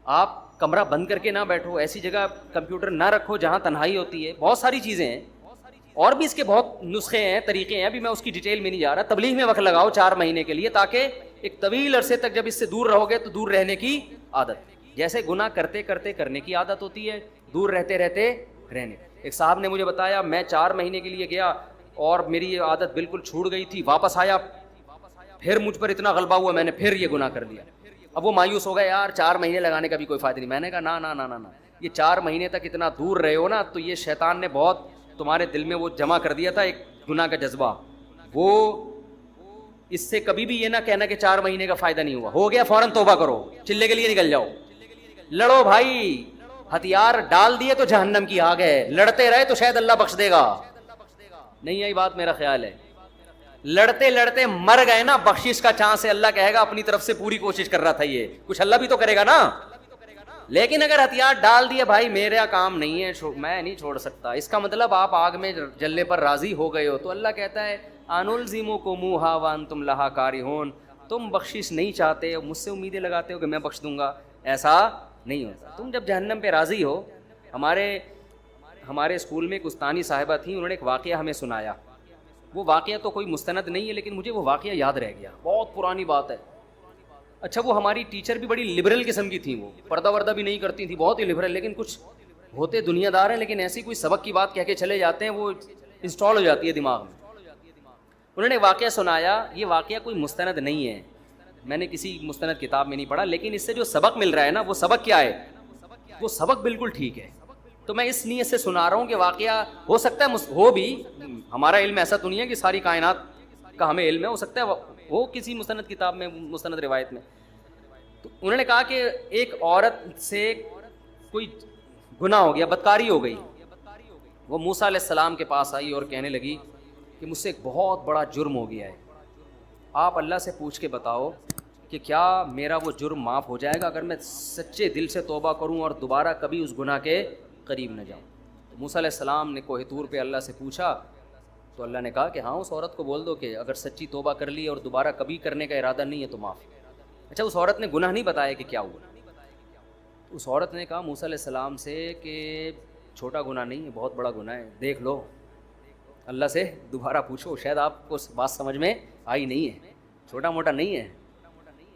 آپ کمرہ بند کر کے نہ بیٹھو, ایسی جگہ کمپیوٹر نہ رکھو جہاں تنہائی ہوتی ہے. بہت ساری چیزیں ہیں اور بھی اس کے بہت نسخے ہیں, طریقے ہیں, ابھی میں اس کی ڈیٹیل میں نہیں جا رہا. تبلیغ میں وقت لگاؤ 4 مہینے کے لیے, تاکہ ایک طویل عرصے تک جب اس سے دور رہو گے تو دور رہنے کی عادت, جیسے گناہ کرتے کرتے کرنے کی عادت ہوتی ہے, دور رہتے رہتے رہنے. ایک صاحب نے مجھے بتایا میں 4 مہینے کے لیے گیا اور میری یہ عادت بالکل چھوٹ گئی تھی, واپس آیا پھر مجھ پر اتنا غلبہ ہوا میں نے پھر یہ گناہ کر لیا. اب وہ مایوس ہو گیا, یار 4 مہینے لگانے کا بھی کوئی فائدہ نہیں. میں نے کہا نا, یہ 4 مہینے تک اتنا دور رہے ہو نا تو یہ شیطان نے بہت تمہارے دل میں وہ جمع کر دیا تھا ایک گناہ کا جذبہ, وہ اس سے کبھی بھی یہ نہ کہنا کہ 4 مہینے کا فائدہ نہیں ہوا, ہو گیا فوراً توبہ کرو, چلے کے لیے نکل جاؤ, لڑو بھائی. ہتھیار ڈال دیے تو جہنم کی آگ ہے, لڑتے رہے تو شاید اللہ بخش دے گا. نہیں آئی بات, میرا خیال ہے لڑتے لڑتے مر گئے نا, بخشش کا چانس ہے, اللہ کہے گا اپنی طرف سے پوری کوشش کر رہا تھا, یہ کچھ اللہ بھی تو کرے گا نا. لیکن اگر ہتھیار ڈال دیے بھائی میرا کام نہیں ہے, میں نہیں چھوڑ سکتا, اس کا مطلب آپ آگ میں جلنے پر راضی ہو گئے ہو, تو اللہ کہتا ہے انلزمکموہا وانتم لہا کارہون, تم بخشش نہیں چاہتے, مجھ سے امیدیں لگاتے ہو کہ میں بخش دوں گا, ایسا نہیں ہوتا. تم جب جہنم پہ راضی ہو. ہمارے اسکول میں ایک استانی صاحبہ تھیں, انہوں نے ایک واقعہ ہمیں سنایا. وہ واقعہ تو کوئی مستند نہیں ہے لیکن مجھے وہ واقعہ یاد رہ گیا, بہت پرانی بات ہے. اچھا وہ ہماری ٹیچر بھی بڑی لبرل قسم کی تھیں, وہ پردہ وردہ بھی نہیں کرتی تھیں, بہت ہی لبرل, لیکن کچھ ہوتے دنیا دار ہیں لیکن ایسی کوئی سبق کی بات کہہ کے چلے جاتے ہیں, وہ انسٹال ہو جاتی ہے دماغ میں. انہوں نے واقعہ سنایا, یہ واقعہ کوئی مستند نہیں ہے, میں نے کسی مستند کتاب میں نہیں پڑھا, لیکن اس سے جو سبق مل رہا ہے نا وہ سبق کیا ہے, وہ سبق بالکل ٹھیک ہے. تو میں اس نیت سے سنا رہا ہوں کہ واقعہ ہو سکتا ہے ہو بھی, ہمارا علم ایسا تو نہیں ہے کہ ساری کائنات کا ہمیں علم ہے, ہو سکتا ہے وہ کسی مستند کتاب میں, مستند روایت میں. تو انہوں نے کہا کہ ایک عورت سے کوئی گناہ ہو گیا, بدکاری ہو گئی. وہ موسیٰ علیہ السلام کے پاس آئی اور کہنے لگی کہ مجھ سے ایک بہت بڑا جرم ہو گیا ہے, آپ اللہ سے پوچھ کے بتاؤ کہ کیا میرا وہ جرم معاف ہو جائے گا اگر میں سچے دل سے توبہ کروں اور دوبارہ کبھی اس گناہ کے قریب نہ جاؤں. تو موسیٰ علیہ السلام نے کوہ طور پہ اللہ سے پوچھا تو اللہ نے کہا کہ ہاں اس عورت کو بول دو کہ اگر سچی توبہ کر لی اور دوبارہ کبھی کرنے کا ارادہ نہیں ہے تو معاف. اچھا اس عورت نے گناہ نہیں بتایا کہ کیا ہوا. اس عورت نے کہا موسیٰ علیہ السلام سے کہ چھوٹا گناہ نہیں ہے, بہت بڑا گناہ ہے, دیکھ لو اللہ سے دوبارہ پوچھو, شاید آپ کو بات سمجھ میں آئی نہیں ہے, چھوٹا موٹا نہیں ہے.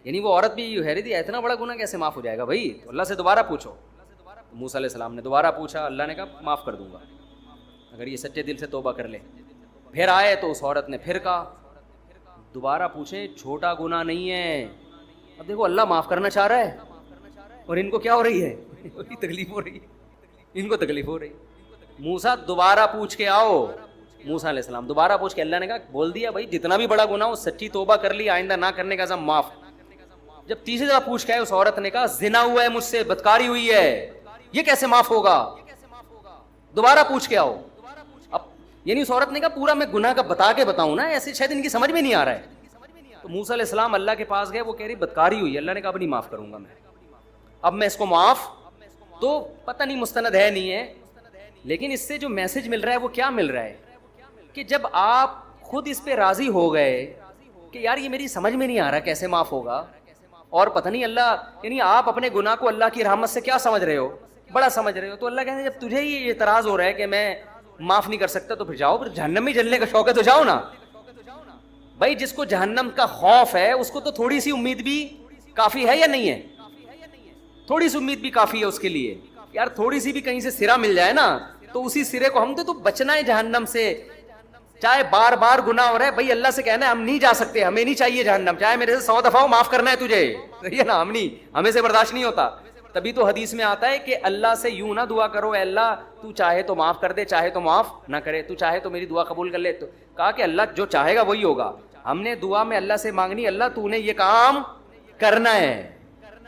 یعنی وہ عورت بھی حیرت تھی, اتنا بڑا گناہ کیسے معاف ہو جائے گا بھائی, تو اللہ سے دوبارہ پوچھو. موسیٰ علیہ السلام نے دوبارہ پوچھا, اللہ نے کہا معاف کر دوں گا اگر یہ سچے دل سے توبہ کر لے. پھر آئے تو اس عورت نے پھر کہا, دوبارہ پوچھیں چھوٹا گناہ نہیں ہے. اب دیکھو اللہ معاف کرنا چاہ رہا ہے اور ان کو کیا ہو رہی ہے, تکلیف ہو رہی ہے, ان کو تکلیف ہو رہی ہے. موسیٰ دوبارہ پوچھ کے آؤ. موسیٰ علیہ السلام دوبارہ پوچھ کے, اللہ نے کہا بول دیا بھائی جتنا بھی بڑا گناہ ہو سچی توبہ کر لی, آئندہ نہ کرنے کا عزم معاف. جب تیسری دفعہ پوچھ کے آئے اس عورت نے کہا زنا ہوا ہے مجھ سے, بدکاری ہوئی ہے, یہ کیسے معاف ہوگا, دوبارہ پوچھ کے آؤ. اب یعنی اس عورت نے کہا پورا میں گناہ کا بتا کے بتاؤں نا, ایسے شاید ان کی سمجھ میں نہیں آ رہا ہے. تو موسیٰ علیہ السلام اللہ کے پاس گئے, وہ کہہ رہی بدکاری ہوئی. اللہ نے کہا اب نہیں معاف کروں گا میں, اب میں اس کو معاف. تو پتہ نہیں مستند ہے نہیں ہے, لیکن اس سے جو میسج مل رہا ہے وہ کیا مل رہا ہے کہ جب آپ خود اس پہ راضی ہو گئے کہ یار یہ میری سمجھ میں نہیں آ رہا کیسے معاف ہوگا, اور پتہ نہیں اللہ, یعنی آپ اپنے گناہ کو اللہ کی رحمت سے کیا سمجھ رہے ہو, بڑا سمجھ رہے ہو. تو اللہ کہتے ہیں جب تجھے ہی اعتراض ہو رہا ہے کہ میں معاف نہیں کر سکتا تو پھر جاؤ, پھر جہنم میں جلنے کا شوق ہے تو جاؤ نا. بھائی جس کو جہنم کا خوف ہے اس کو تو تھوڑی سی امید بھی کافی ہے یا نہیں ہے, تھوڑی سی امید بھی کافی ہے اس کے لیے. یار تھوڑی سی بھی کہیں سے سرا مل جائے نا تو اسی سرے کو ہم تو بچنا ہے جہنم سے. چاہے بار بار گناہ ہو رہا ہے, بھائی اللہ سے کہنا ہے ہم نہیں جا سکتے, ہمیں نہیں چاہیے جہنم, چاہے میرے سے 100 دفعہ ہو معاف کرنا ہے تجھے, صحیح ہے نا, ہم نہیں, ہمیں سے برداشت نہیں ہوتا. تبھی تو حدیث میں آتا ہے کہ اللہ سے یوں نہ دعا کرو اے اللہ تو چاہے تو معاف کر دے, چاہے تو معاف نہ کرے, تو چاہے تو میری دعا قبول کر لے. تو کہا کہ اللہ جو چاہے گا وہی ہوگا. ہم نے دعا میں اللہ سے مانگنی اللہ تو نے یہ کام کرنا ہے,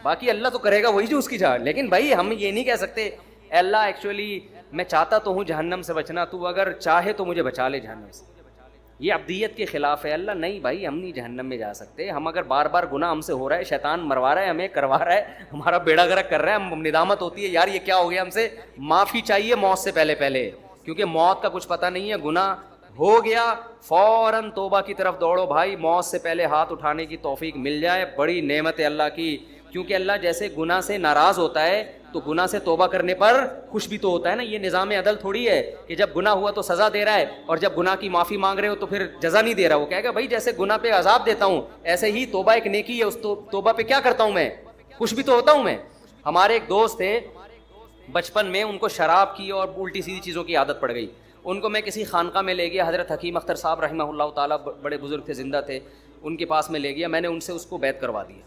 باقی اللہ تو کرے گا وہی جو اس کی چاہ. لیکن بھائی ہم یہ نہیں کہہ سکتے اے اللہ ایکچولی میں چاہتا تو ہوں جہنم سے بچنا, تو اگر چاہے تو مجھے بچا لے جہنم سے. یہ عبدیت کے خلاف ہے. اللہ نہیں بھائی ہم نہیں جہنم میں جا سکتے. ہم اگر بار بار گناہ ہم سے ہو رہا ہے, شیطان مروا رہا ہے, ہمیں کروا رہا ہے, ہمارا بیڑا غرق کر رہا ہے, ہم ندامت ہوتی ہے یار یہ کیا ہو گیا, ہم سے معافی چاہیے موت سے پہلے پہلے, کیونکہ موت کا کچھ پتہ نہیں ہے. گناہ ہو گیا فوراً توبہ کی طرف دوڑو بھائی, موت سے پہلے ہاتھ اٹھانے کی توفیق مل جائے, بڑی نعمت ہے اللہ کی. کیونکہ اللہ جیسے گناہ سے ناراض ہوتا ہے تو گناہ سے توبہ کرنے پر خوش بھی تو ہوتا ہے نا. یہ نظام عدل تھوڑی ہے کہ جب گناہ ہوا تو سزا دے رہا ہے اور جب گناہ کی معافی مانگ رہے ہو تو پھر جزا نہیں دے رہا. وہ کہے گا بھائی جیسے گناہ پہ عذاب دیتا ہوں ایسے ہی توبہ ایک نیکی ہے, اس توبہ پہ کیا کرتا ہوں میں, خوش بھی تو ہوتا ہوں میں. ہمارے ایک دوست تھے بچپن میں, ان کو شراب کی اور الٹی سیدھی چیزوں کی عادت پڑ گئی. ان کو میں کسی خانقاہ میں لے گیا, حضرت حکیم اختر صاحب رحمہ اللہ تعالیٰ بڑے بزرگ تھے, زندہ تھے, ان کے پاس میں لے گیا. میں نے ان سے اس کو بیعت کروا دیا.